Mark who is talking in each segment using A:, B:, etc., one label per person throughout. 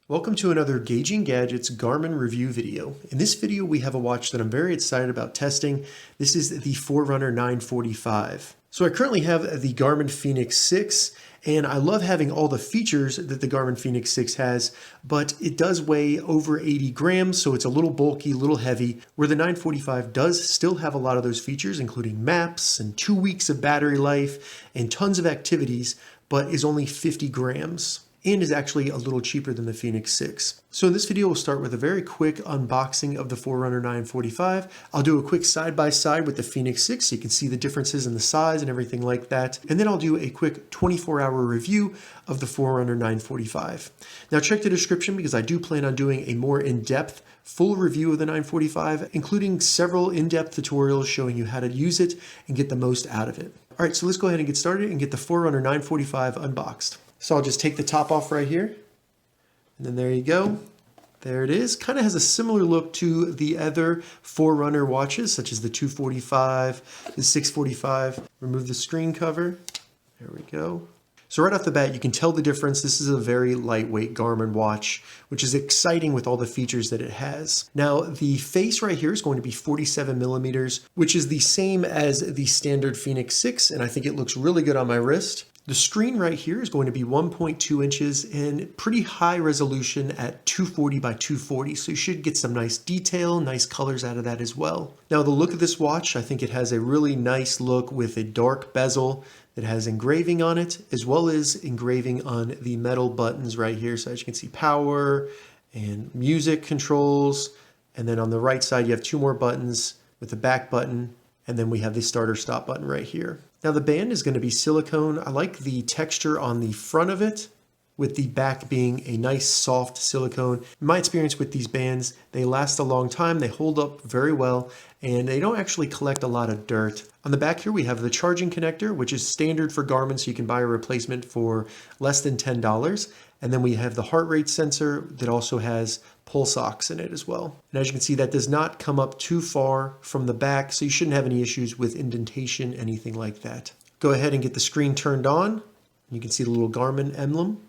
A: Welcome to another Gauging Gadgets Garmin review video. In this video, we have a watch that I'm very excited about testing. This is the Forerunner 945. So I currently have the Garmin Fenix 6, and I love having all the features that the Garmin Fenix 6 has, but it does weigh over 80 grams, so it's a little bulky, a little heavy, where the 945 does still have a lot of those features, including maps and 2 weeks of battery life and tons of activities, but is only 50 grams. And is actually a little cheaper than the Fenix 6. So in this video, we'll start with a very quick unboxing of the Forerunner 945. I'll do a quick side-by-side with the Fenix 6 so you can see the differences in the size and everything like that. And then I'll do a quick 24-hour review of the Forerunner 945. Now check the description because I do plan on doing a more in-depth full review of the 945, including several in-depth tutorials showing you how to use it and get the most out of it. All right, so let's go ahead and get started and get the Forerunner 945 unboxed. So I'll just take the top off right here, and then there you go. There it is. Kind of has a similar look to the other Forerunner watches, such as the 245, the 645. Remove the screen cover. There we go. So right off the bat, you can tell the difference. This is a very lightweight Garmin watch, which is exciting with all the features that it has. Now, the face right here is going to be 47 millimeters, which is the same as the standard Fenix 6, and I think it looks really good on my wrist. The screen right here is going to be 1.2 inches and pretty high resolution at 240 by 240. So you should get some nice detail, nice colors out of that as well. Now the look of this watch, I think it has a really nice look with a dark bezel that has engraving on it, as well as engraving on the metal buttons right here. So as you can see, power and music controls. And then on the right side, you have two more buttons with the back button. And then we have the start or stop button right here. Now the band is going to be silicone. I like the texture on the front of it, with the back being a nice soft silicone. In my experience with these bands, they last a long time, they hold up very well, and they don't actually collect a lot of dirt. On the back here we have the charging connector, which is standard for Garmin, so you can buy a replacement for less than $10. And then we have the heart rate sensor that also has pulse ox in it as well. And as you can see, that does not come up too far from the back, so you shouldn't have any issues with indentation, anything like that. Go ahead and get the screen turned on. You can see the little Garmin emblem.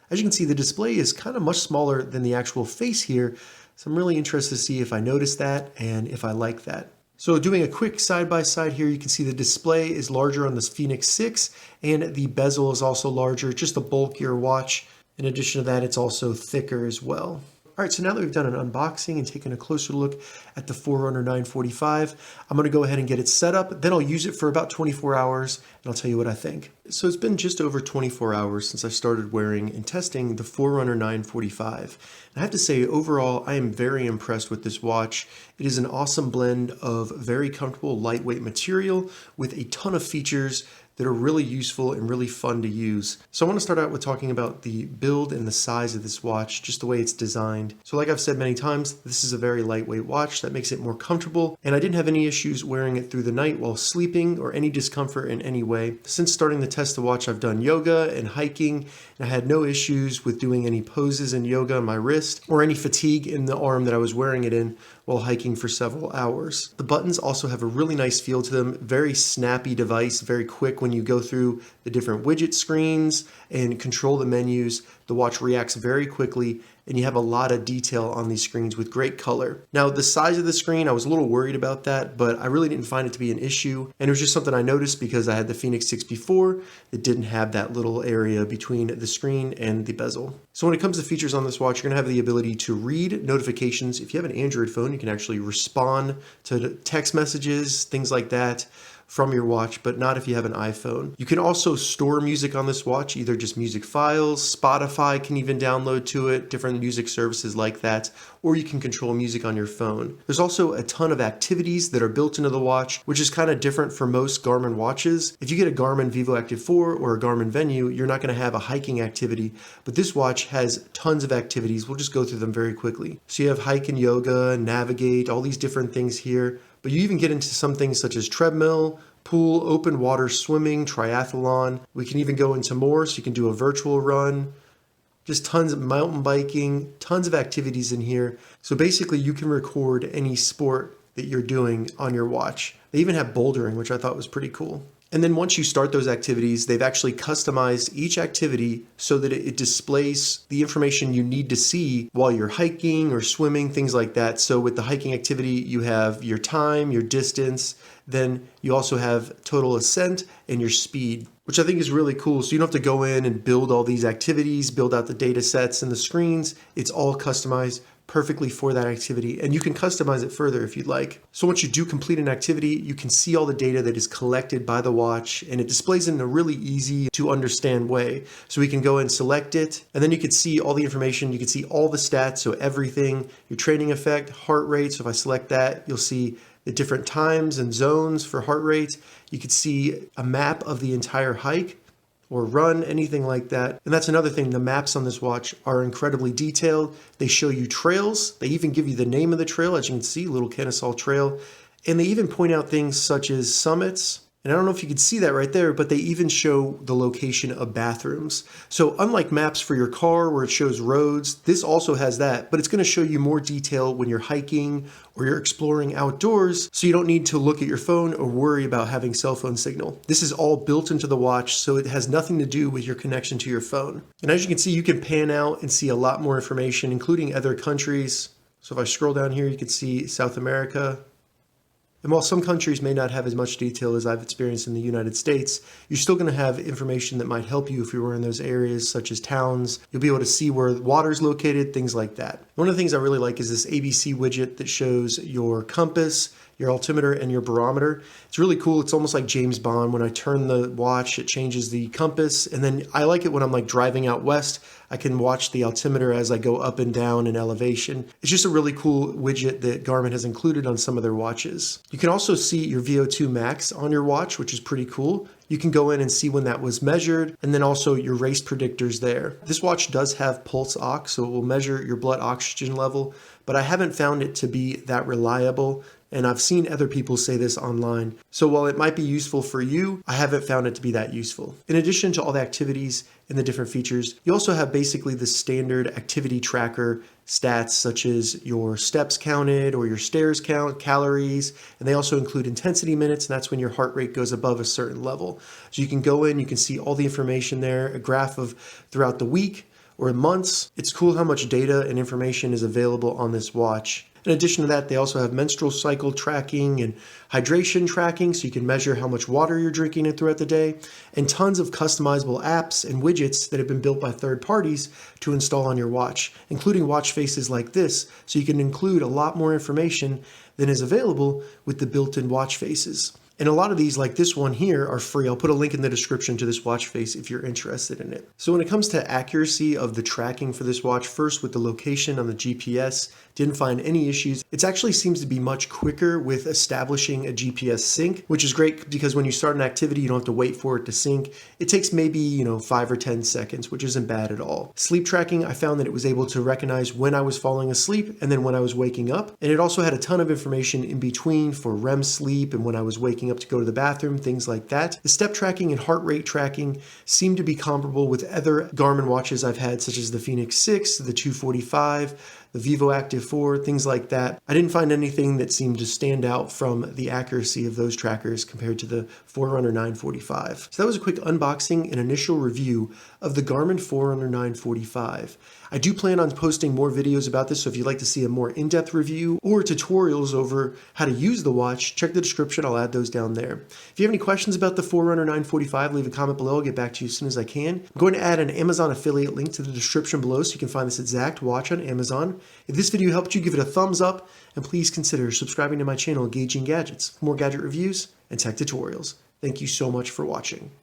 A: As you can see, the display is kind of much smaller than the actual face here, so I'm really interested to see if I notice that and if I like that. So doing a quick side-by-side here, you can see the display is larger on this Fenix 6, and the bezel is also larger, just a bulkier watch. In addition to that, it's also thicker as well. All right, so now that we've done an unboxing and taken a closer look at the Forerunner 945, I'm going to go ahead and get it set up. Then I'll use it for about 24 hours, and I'll tell you what I think. So it's been just over 24 hours since I started wearing and testing the Forerunner 945. And I have to say, overall, I am very impressed with this watch. It is an awesome blend of very comfortable, lightweight material with a ton of features that are really useful and really fun to use. So I want to start out with talking about the build and the size of this watch, just the way it's designed. So like I've said many times, this is a very lightweight watch that makes it more comfortable, and I didn't have any issues wearing it through the night while sleeping or any discomfort in any way. Since starting to test the watch, I've done yoga and hiking, and I had no issues with doing any poses in yoga on my wrist or any fatigue in the arm that I was wearing it in while hiking for several hours. The buttons also have a really nice feel to them, very snappy device, very quick when you go through the different widget screens and control the menus. The watch reacts very quickly, and you have a lot of detail on these screens with great color. Now, the size of the screen, I was a little worried about that, but I really didn't find it to be an issue. And it was just something I noticed because I had the Fenix 6 before. It didn't have that little area between the screen and the bezel. So when it comes to features on this watch, you're gonna have the ability to read notifications. If you have an Android phone, you can actually respond to text messages, things like that, from your watch, but not if you have an iPhone. You can also store music on this watch, either just music files, Spotify can even download to it, different music services like that, or you can control music on your phone. There's also a ton of activities that are built into the watch, which is kind of different for most Garmin watches. If you get a Garmin Active 4 or a Garmin Venue, you're not going to have a hiking activity, but this watch has tons of activities. We'll just go through them very quickly. So you have hike and yoga, navigate, all these different things here. But you even get into some things such as treadmill, pool, open water swimming, triathlon. We can even go into more, so you can do a virtual run. Just tons of mountain biking, tons of activities in here. So basically you can record any sport that you're doing on your watch. They even have bouldering, which I thought was pretty cool. And then once you start those activities, they've actually customized each activity so that it displays the information you need to see while you're hiking or swimming, things like that. So with the hiking activity, you have your time, your distance, then you also have total ascent and your speed, which I think is really cool. So you don't have to go in and build all these activities, build out the data sets and the screens. It's all customized perfectly for that activity, and you can customize it further if you'd like. So once you do complete an activity, you can see all the data that is collected by the watch, and it displays it in a really easy to understand way. So we can go and select it, and then you can see all the information. You can see all the stats, so everything, your training effect, heart rate. So if I select that, you'll see the different times and zones for heart rate. You can see a map of the entire hike or run, anything like that. And that's another thing, the maps on this watch are incredibly detailed. They show you trails. They even give you the name of the trail, as you can see, Little Kennesaw Trail. And they even point out things such as summits. And I don't know if you can see that right there, but they even show the location of bathrooms. So unlike maps for your car where it shows roads, this also has that, but it's going to show you more detail when you're hiking or you're exploring outdoors, so you don't need to look at your phone or worry about having cell phone signal. This is all built into the watch, so it has nothing to do with your connection to your phone. And as you can see, you can pan out and see a lot more information, including other countries. So if I scroll down here, you can see South America. And while some countries may not have as much detail as I've experienced in the United States, you're still going to have information that might help you if you were in those areas, such as towns. You'll be able to see where water is located, things like that. One of the things I really like is this ABC widget that shows your compass, your altimeter, and your barometer. It's really cool. It's almost like James Bond. When I turn the watch, it changes the compass. And then I like it when I'm like driving out west. I can watch the altimeter as I go up and down in elevation. It's just a really cool widget that Garmin has included on some of their watches. You can also see your VO2 max on your watch, which is pretty cool. You can go in and see when that was measured, and then also your race predictors there. This watch does have pulse ox, so it will measure your blood oxygen level, but I haven't found it to be that reliable, and I've seen other people say this online. So while it might be useful for you, I haven't found it to be that useful. In addition to all the activities and the different features, you also have basically the standard activity tracker stats, such as your steps counted or your stairs count, calories, and they also include intensity minutes, and that's when your heart rate goes above a certain level. So you can go in, you can see all the information there, a graph of throughout the week or months. It's cool how much data and information is available on this watch. In addition to that, they also have menstrual cycle tracking and hydration tracking, so you can measure how much water you're drinking throughout the day, and tons of customizable apps and widgets that have been built by third parties to install on your watch, including watch faces like this, so you can include a lot more information than is available with the built-in watch faces. And a lot of these, like this one here, are free. I'll put a link in the description to this watch face if you're interested in it. So when it comes to accuracy of the tracking for this watch, first with the location on the GPS, didn't find any issues. It actually seems to be much quicker with establishing a GPS sync, which is great because when you start an activity, you don't have to wait for it to sync. It takes maybe, 5 or 10 seconds, which isn't bad at all. Sleep tracking, I found that it was able to recognize when I was falling asleep and then when I was waking up. And it also had a ton of information in between for REM sleep and when I was waking up to go to the bathroom, things like that. The step tracking and heart rate tracking seem to be comparable with other Garmin watches I've had, such as the Fenix 6, the 245, the Vivo Active 4, things like that. I didn't find anything that seemed to stand out from the accuracy of those trackers compared to the Forerunner 945. So that was a quick unboxing and initial review of the Garmin Forerunner 945. I do plan on posting more videos about this, so if you'd like to see a more in-depth review or tutorials over how to use the watch, check the description. I'll add those down there. If you have any questions about the Forerunner 945, leave a comment below. I'll get back to you as soon as I can. I'm going to add an Amazon affiliate link to the description below so you can find this exact watch on Amazon. If this video helped you, give it a thumbs up, and please consider subscribing to my channel, Gauging Gadgets, for more gadget reviews and tech tutorials. Thank you so much for watching.